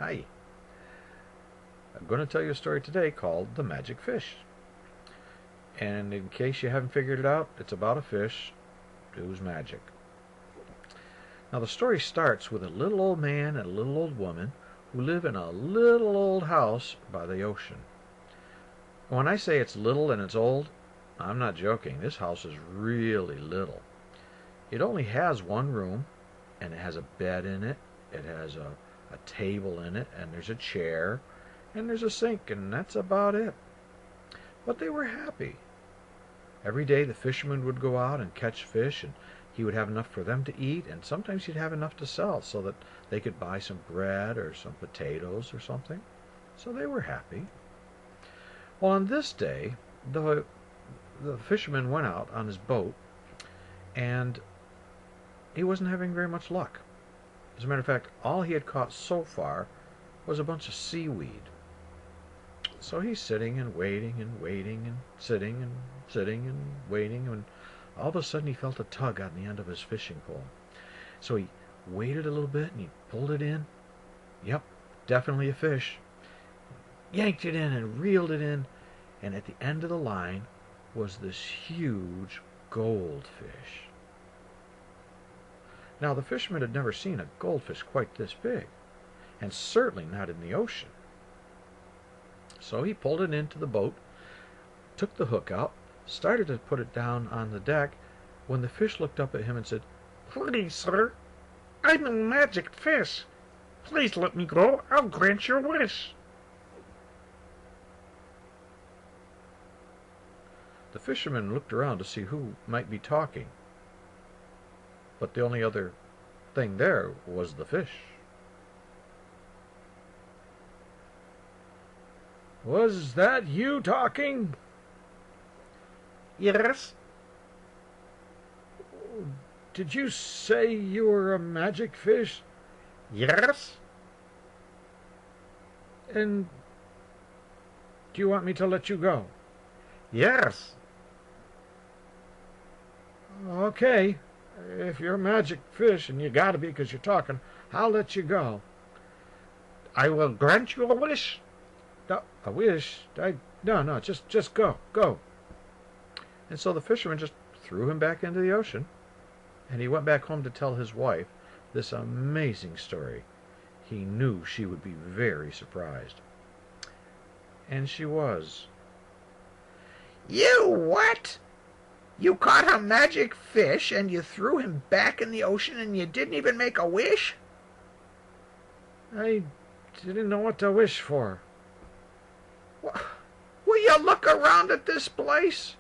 Hi. I'm going to tell you a story today called The Magic Fish. And in case you haven't figured it out, it's about a fish who's magic. Now, the story starts with a little old man and a little old woman who live in a little old house by the ocean. When I say it's little and it's old, I'm not joking. This house is really little. It only has one room, and it has a bed in it. It has a table in it, and there's a chair, and there's a sink, and that's about it. But they were happy. Every day the fisherman would go out and catch fish, and he would have enough for them to eat, and sometimes he'd have enough to sell so that they could buy some bread or some potatoes or something. So they were happy. Well, on this day, the fisherman went out on his boat, and he wasn't having very much luck. As a matter of fact, all he had caught so far was a bunch of seaweed. So he's sitting and waiting and waiting and sitting and waiting, and all of a sudden he felt a tug on the end of his fishing pole. So he waited a little bit and he pulled it in. Yep, definitely a fish. Yanked it in and reeled it in, and at the end of the line was this huge goldfish. Now, the fisherman had never seen a goldfish quite this big, and certainly not in the ocean. So he pulled it into the boat, took the hook out, started to put it down on the deck, when the fish looked up at him and said, "Please, sir, I'm a magic fish. Please let me go. I'll grant your wish." The fisherman looked around to see who might be talking, but the only other thing there was the fish. "Was that you talking?" Yes? "Did you say you were a magic fish? Yes? And do you want me to let you go?" Yes. "Okay, if you're a magic fish, and you gotta be because you're talking, I'll let you go." I will grant you a wish. "No, a wish? No, just go." And so the fisherman just threw him back into the ocean, and he went back home to tell his wife this amazing story. He knew she would be very surprised. And she was. You what? You caught a magic fish and you threw him back in the ocean and you didn't even make a wish? "I didn't know what to wish for." Will you look around at this place?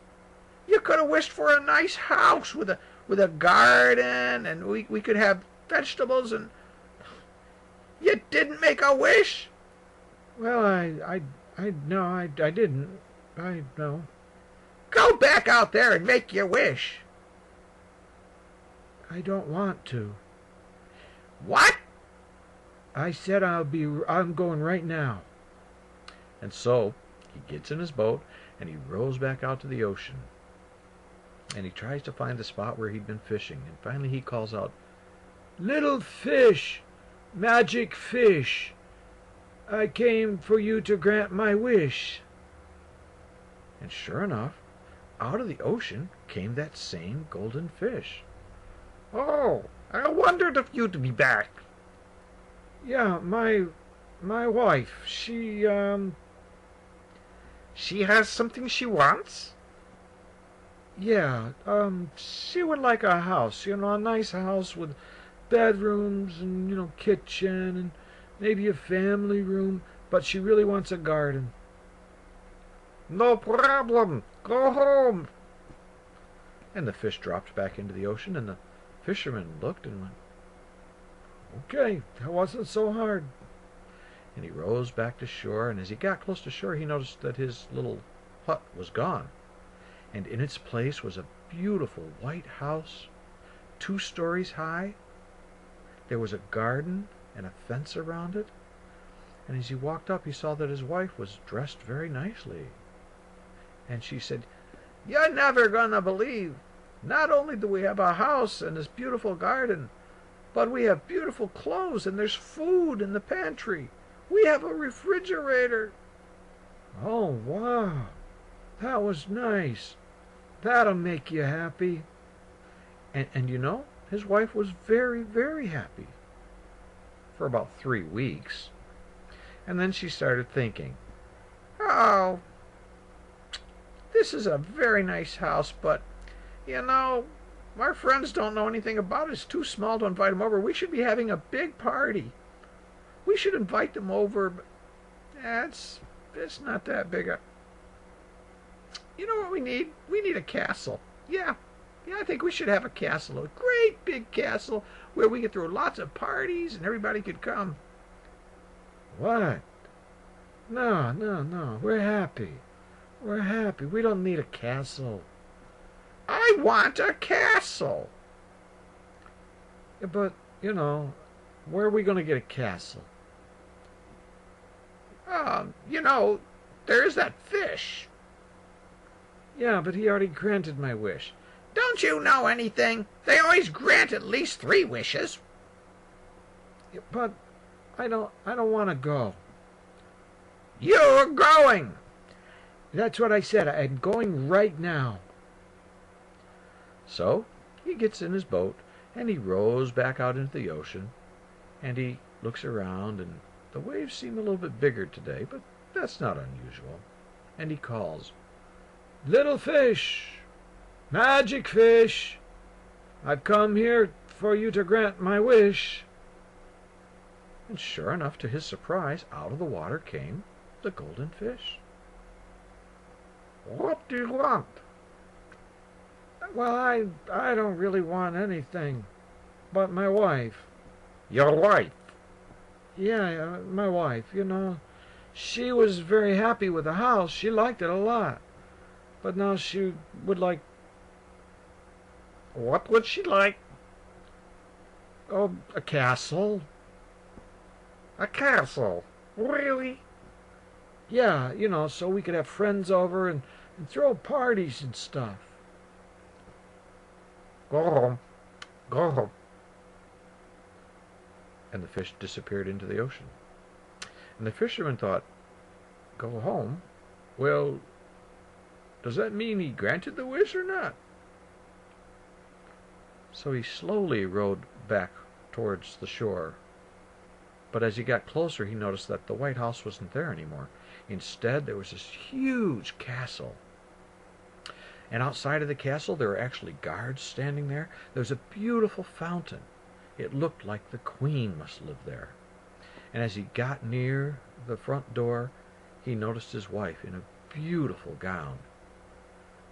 You could have wished for a nice house with a garden, and we could have vegetables, and you didn't make a wish? "Well, no, I didn't. No." Go back out there and make your wish." "I don't want to." What? "I said I'm going right now." And so he gets in his boat and he rows back out to the ocean. And he tries to find the spot where he'd been fishing. And finally he calls out, "Little fish, magic fish, I came for you to grant my wish." And sure enough, out of the ocean came that same golden fish. Oh, I wondered if you'd be back. "Yeah, my wife, she She has something she wants? yeah, she would like a house, a nice house with bedrooms and, kitchen and maybe a family room, but she really wants a garden." No problem. Go home." And the fish dropped back into the ocean, and the fisherman looked and went, "Okay, that wasn't so hard." And he rose back to shore, and as he got close to shore, he noticed that his little hut was gone. And in its place was a beautiful white house, 2 stories high. There was a garden and a fence around it. And as he walked up, he saw that his wife was dressed very nicely. And she said, "You're never gonna believe. Not only do we have a house and this beautiful garden, but we have beautiful clothes and there's food in the pantry. We have a refrigerator. Oh, wow. That was nice. That'll make you happy. And you know, his wife was very, very happy for about 3 weeks. And then she started thinking, Oh, this is a very nice house, but, you know, our friends don't know anything about it. It's too small to invite them over. We should be having a big party. We should invite them over, but it's not that big a... You know what we need? We need a castle. Yeah, I think we should have a castle. A great big castle where we could throw lots of parties and everybody could come. what? No, no, no. We're happy. We're happy. We don't need a castle. I want a castle. Yeah, but, you know, where are we going to get a castle? You know, there's that fish. Yeah, but he already granted my wish. Don't you know anything? They always grant at least 3 wishes. Yeah, but I don't want to go. You're going. That's what I said. I'm going right now. So he gets in his boat and he rows back out into the ocean, and he looks around, and the waves seem a little bit bigger today, but that's not unusual. And he calls, "Little fish, magic fish, I've come here for you to grant my wish." And sure enough, to his surprise, out of the water came the golden fish. What do you want? Well, I don't really want anything, but my wife. Your wife. Yeah, my wife, you know, she was very happy with the house. She liked it a lot. But now she would like... What would she like? Oh, a castle. A castle. Really? Yeah, you know, so we could have friends over and throw parties and stuff. Go home. Go home. And the fish disappeared into the ocean. And the fisherman thought, go home? Well, does that mean he granted the wish or not? So he slowly rowed back towards the shore. But as he got closer, he noticed that the White House wasn't there anymore. Instead, there was this huge castle. And outside of the castle, there were actually guards standing there. There was a beautiful fountain. It looked like the queen must live there. And as he got near the front door, he noticed his wife in a beautiful gown.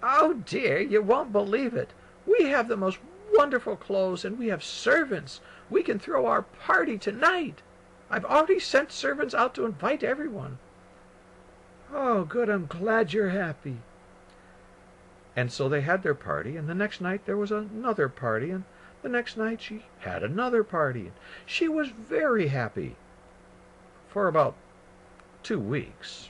Oh dear, you won't believe it. We have the most wonderful clothes, and we have servants. We can throw our party tonight. I've already sent servants out to invite everyone. Oh, good, I'm glad you're happy. And so they had their party, and the next night there was another party, and the next night she had another party. She was very happy for about 2 weeks.